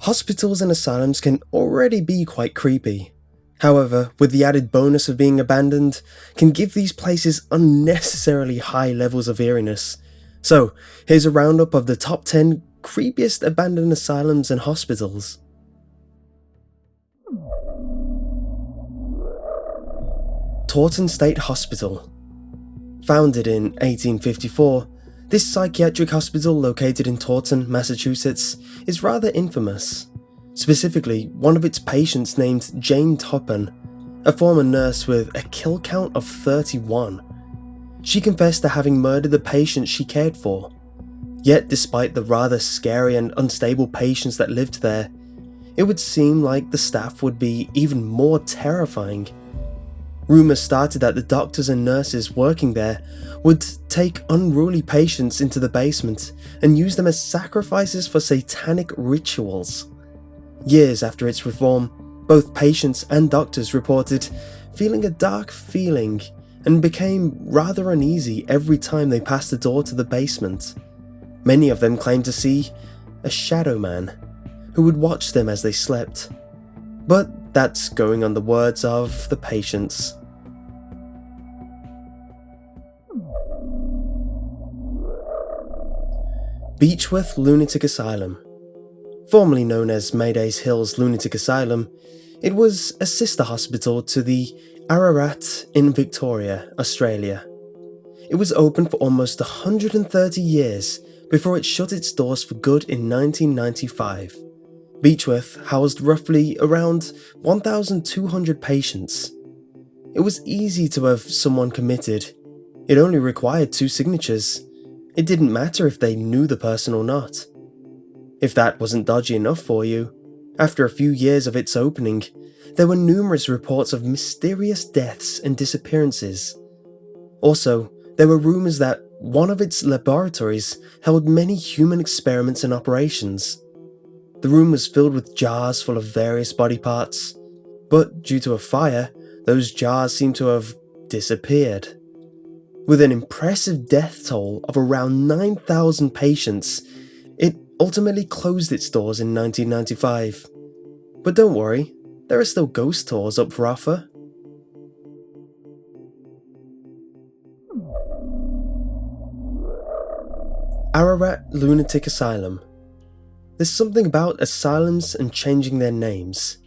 Hospitals and asylums can already be quite creepy. However, with the added bonus of being abandoned, can give these places unnecessarily high levels of eeriness. So, here's a roundup of the top 10 creepiest abandoned asylums and hospitals. Toppan State Hospital. Founded in 1854, this psychiatric hospital located in Toppan, Massachusetts, is rather infamous. Specifically, one of its patients named Jane Toppan, a former nurse with a kill count of 31. She confessed to having murdered the patients she cared for. Yet despite the rather scary and unstable patients that lived there, it would seem like the staff would be even more terrifying. Rumours started that the doctors and nurses working there would take unruly patients into the basement and use them as sacrifices for satanic rituals. Years after its reform, both patients and doctors reported feeling a dark feeling and became rather uneasy every time they passed the door to the basement. Many of them claimed to see a shadow man who would watch them as they slept. But that's going on the words of the patients. Beechworth Lunatic Asylum. Formerly known as Maydays Hills Lunatic Asylum, it was a sister hospital to the Ararat in Victoria, Australia. It was open for almost 130 years before it shut its doors for good in 1995. Beechworth housed roughly around 1,200 patients. It was easy to have someone committed. It only required 2 signatures. It didn't matter if they knew the person or not. If that wasn't dodgy enough for you, after a few years of its opening, there were numerous reports of mysterious deaths and disappearances. Also, there were rumours that one of its laboratories held many human experiments and operations. The room was filled with jars full of various body parts, but due to a fire, those jars seemed to have disappeared. With an impressive death toll of around 9,000 patients, it ultimately closed its doors in 1995. But don't worry, there are still ghost tours up for offer. Ararat Lunatic Asylum. There's something about asylums and changing their names.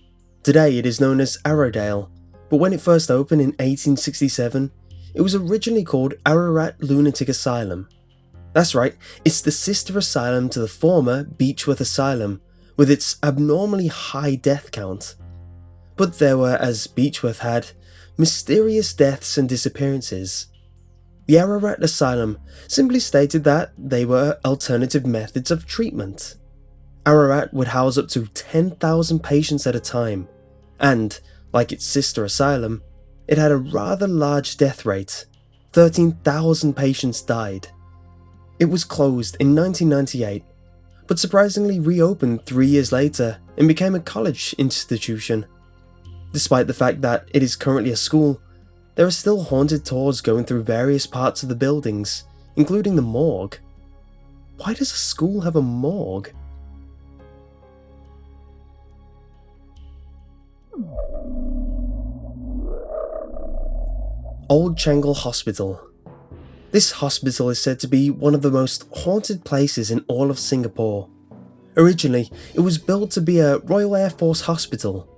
Today it is known as Arrodale, but when it first opened in 1867, it was originally called Ararat Lunatic Asylum. That's right, it's the sister asylum to the former Beechworth Asylum, with its abnormally high death count. But there were, as Beechworth had, mysterious deaths and disappearances. The Ararat Asylum simply stated that they were alternative methods of treatment. Ararat would house up to 10,000 patients at a time, and, like its sister asylum, it had a rather large death rate. 13,000 patients died. It was closed in 1998, but surprisingly reopened 3 years later and became a college institution. Despite the fact that it is currently a school, there are still haunted tours going through various parts of the buildings, including the morgue. Why does a school have a morgue? Old Tranquil Hospital. This hospital is said to be one of the most haunted places in all of Singapore. Originally, it was built to be a Royal Air Force hospital.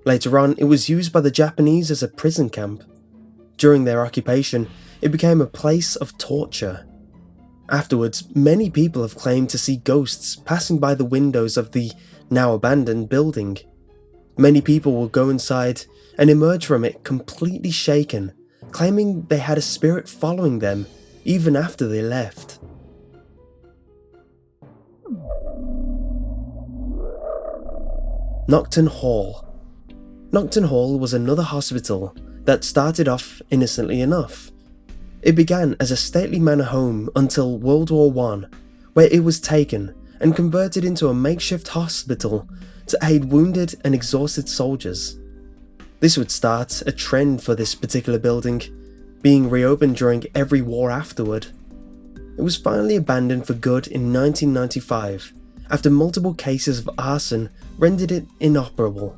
Later on, it was used by the Japanese as a prison camp. During their occupation, it became a place of torture. Afterwards, many people have claimed to see ghosts passing by the windows of the now abandoned building. Many people will go inside and emerge from it completely shaken, claiming they had a spirit following them even after they left. Knockin Hall. Knockin Hall was another hospital that started off innocently enough. It began as a stately manor home until World War I, where it was taken and converted into a makeshift hospital to aid wounded and exhausted soldiers. This would start a trend for this particular building, being reopened during every war afterward. It was finally abandoned for good in 1995, after multiple cases of arson rendered it inoperable.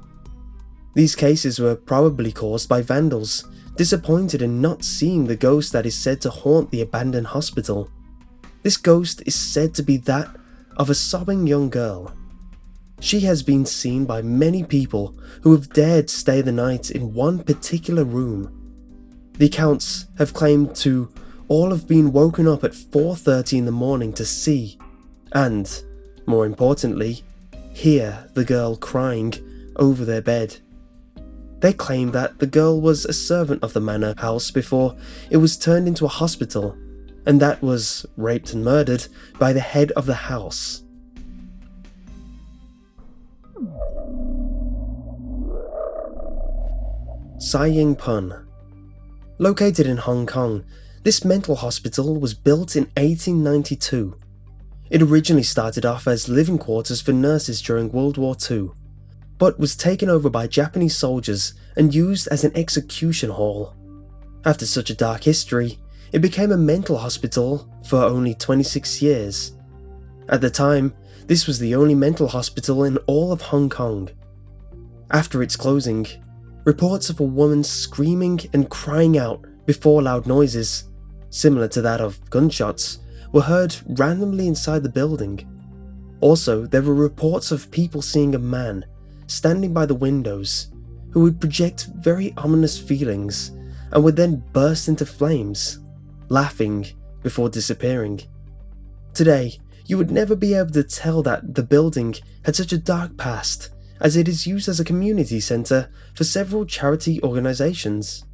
These cases were probably caused by vandals, disappointed in not seeing the ghost that is said to haunt the abandoned hospital. This ghost is said to be that of a sobbing young girl. She has been seen by many people who have dared stay the night in one particular room. The accounts have claimed to all have been woken up at 4:30 in the morning to see, and, more importantly, hear the girl crying over their bed. They claim that the girl was a servant of the manor house before it was turned into a hospital, and that was raped and murdered by the head of the house. Sai Ying Pun. Located in Hong Kong, this mental hospital was built in 1892. It originally started off as living quarters for nurses during World War II, but was taken over by Japanese soldiers and used as an execution hall. After such a dark history, it became a mental hospital for only 26 years. At the time, this was the only mental hospital in all of Hong Kong. After its closing, reports of a woman screaming and crying out before loud noises, similar to that of gunshots, were heard randomly inside the building. Also, there were reports of people seeing a man standing by the windows who would project very ominous feelings and would then burst into flames, laughing before disappearing. Today, you would never be able to tell that the building had such a dark past, as it is used as a community centre for several charity organisations.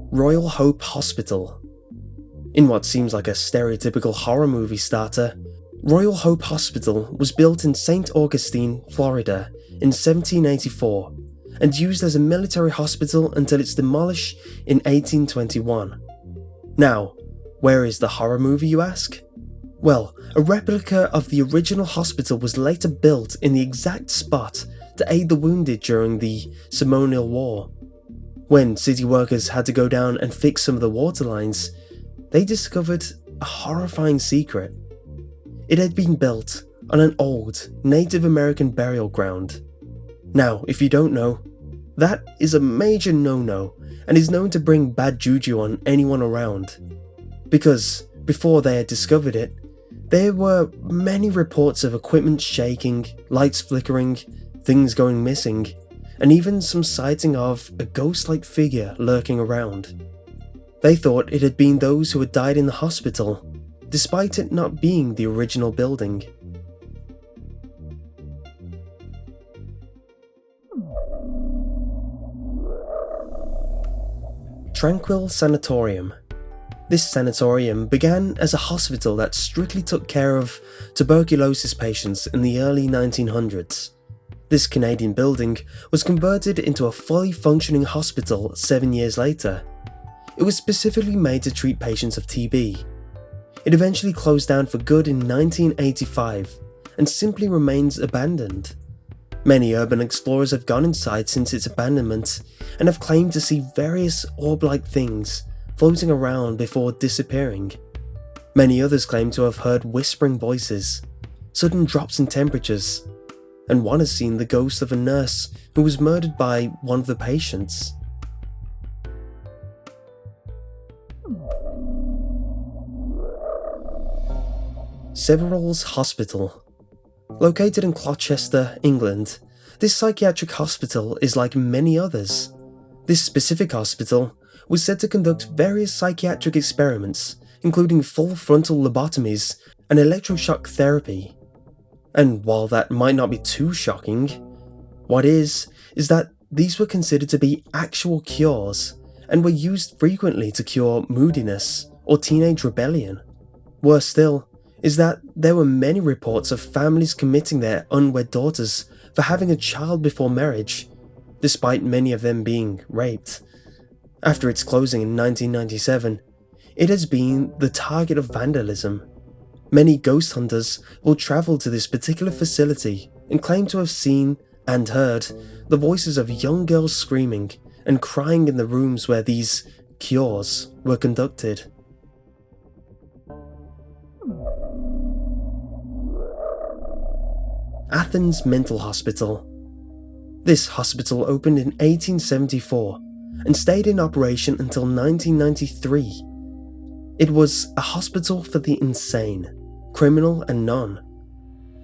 Royal Hope Hospital. In what seems like a stereotypical horror movie starter, Royal Hope Hospital was built in St. Augustine, Florida in 1784 and used as a military hospital until its demolished in 1821. Now, where is the horror movie, you ask? Well, a replica of the original hospital was later built in the exact spot to aid the wounded during the Seminole War. When city workers had to go down and fix some of the water lines, they discovered a horrifying secret. It had been built on an old Native American burial ground. Now, if you don't know, that is a major no-no and is known to bring bad juju on anyone around. Because before they had discovered it, there were many reports of equipment shaking, lights flickering, things going missing, and even some sighting of a ghost-like figure lurking around. They thought it had been those who had died in the hospital, despite it not being the original building. Tranquil Sanatorium. This sanatorium began as a hospital that strictly took care of tuberculosis patients in the early 1900s. This Canadian building was converted into a fully functioning hospital 7 years later. It was specifically made to treat patients of TB. It eventually closed down for good in 1985 and simply remains abandoned. Many urban explorers have gone inside since its abandonment and have claimed to see various orb-like things floating around before disappearing. Many others claim to have heard whispering voices, sudden drops in temperatures, and one has seen the ghost of a nurse who was murdered by one of the patients. Severall's Hospital. Located in Colchester, England, this psychiatric hospital is like many others. This specific hospital was said to conduct various psychiatric experiments, including full frontal lobotomies and electroshock therapy. And while that might not be too shocking, what is that these were considered to be actual cures and were used frequently to cure moodiness or teenage rebellion. Worse still is that there were many reports of families committing their unwed daughters for having a child before marriage, despite many of them being raped. After its closing in 1997, it has been the target of vandalism. Many ghost hunters will travel to this particular facility and claim to have seen and heard the voices of young girls screaming and crying in the rooms where these cures were conducted. Athens Mental Hospital. This hospital opened in 1874 and stayed in operation until 1993. It was a hospital for the insane, criminal and non.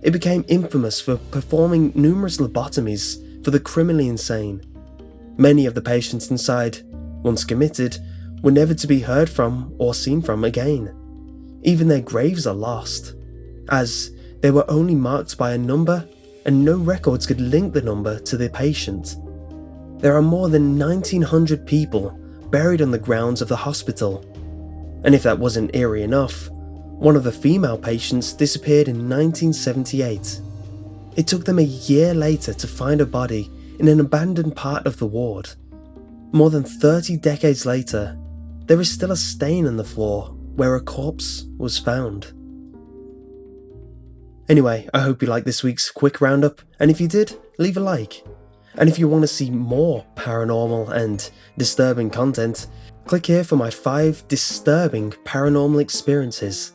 It became infamous for performing numerous lobotomies for the criminally insane. Many of the patients inside, once committed, were never to be heard from or seen from again. Even their graves are lost, as they were only marked by a number and no records could link the number to the patient. There are more than 1,900 people buried on the grounds of the hospital. And if that wasn't eerie enough, one of the female patients disappeared in 1978. It took them a year later to find her body in an abandoned part of the ward. More than 30 decades later, there is still a stain on the floor where a corpse was found. Anyway, I hope you liked this week's quick roundup, and if you did, leave a like. And if you want to see more paranormal and disturbing content, click here for my 5 disturbing paranormal experiences.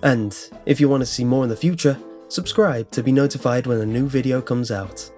And if you want to see more in the future, subscribe to be notified when a new video comes out.